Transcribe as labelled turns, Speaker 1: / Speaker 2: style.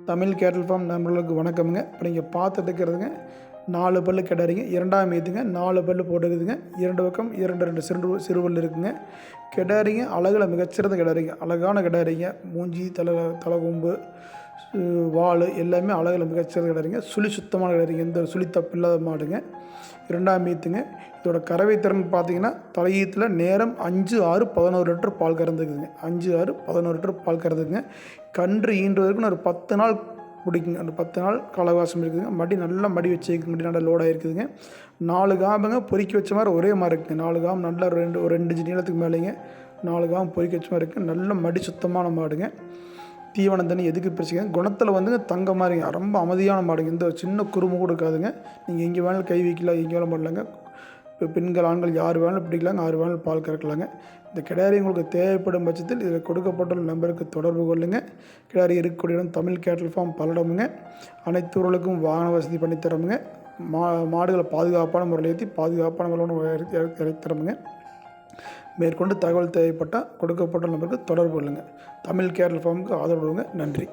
Speaker 1: தமிழ் கேட்டல் ஃபார்ம் நண்பர்களுக்கு வணக்கமுங்க. இப்போ நீங்கள் பார்த்துட்டு இருக்கிறதுங்க 4 பல்லு கிடாரிங்க. 2ஆம் ஈத்துங்க. 4 பல்லு போட்டுக்குதுங்க. 2 பக்கம் 2 சிறுபல் இருக்குங்க. கிடாரிங்க அழகில் மிகச்சிறந்த கிடாரிங்க. அழகான கிடாரிங்க. மூஞ்சி, தலை கொம்பு, வால் எல்லாமே அழகில் மிகச்சிறந்த கிடாரிங்க. சுழி சுத்தமான கிடாரிங்க. எந்த சுழி தப்பு இல்லாத மாடுங்க. 2ஆம் ஈத்துங்க. இதோட கறவை திறன் பார்த்தீங்கன்னா தலையீத்தில் நேரம் 5, 6, 11 லிட்டர் பால் கறந்துக்குதுங்க. 5, 6, 11 லிட்டர் பால் கறந்துக்குங்க. கன்று ஈன்றதுக்குன்னு ஒரு 10 நாள் பிடிக்குங்க. அந்த 10 நாள் காலவாசம் இருக்குதுங்க. மடி நல்லா மடி வச்சுருக்கு. மடி நல்லா லோடாக இருக்குதுங்க. 4 காம்புங்க பொறுக்கி வச்ச மாதிரி ஒரே மாதிரி இருக்குங்க. 4 காம்பு நல்லா ஒரு 2 இன்ச்சு நீளத்துக்கு மேலேங்க 4 காம்பு பொறுக்கி வச்ச மாதிரி இருக்குது. நல்ல மடி சுத்தமான மாடுங்க. தீவனம் தண்ணி எதுக்கு பிரச்சனை. குணத்தில் வந்துங்க தங்க மாதிரிங்க. ரொம்ப அமைதியான மாடுங்க. இந்த சின்ன குறும்பு கூட இருக்காதுங்க. நீங்கள் எங்கே வேணாலும் கை வைக்கலாம், எங்கே வேணாலும் பண்ணலாங்க. இப்போ பெண்கள் ஆண்கள் யார் வேணாலும் பிடிக்கலாங்க, 6 வேணாலும் பால் கறக்கலாங்க. இந்த கிடாரி உங்களுக்கு தேவைப்படும் பட்சத்தில் இதில் கொடுக்கப்பட்டுள்ள நம்பருக்கு தொடர்பு கொள்ளுங்கள். கிடாரி இருக்கக்கூடிய இடம் தமிழ் கேட்டல் ஃபார்ம் பல்லடமுங்க. அனைத்து ஊர்களுக்கும் வாகன வசதி பண்ணித்தரமுங்க. மாடுகளை பாதுகாப்பான முறையில் ஏற்றி பாதுகாப்பான முறையில் இறைத்தரமுங்க. மேற்கொண்டு தகவல் தேவைப்பட்டால் கொடுக்கப்பட்ட நம்பருக்கு தொடர்பு கொள்ளுங்கள். தமிழ் கேட்டல் ஃபார்முக்கு ஆதரவு கொடுங்க. நன்றி.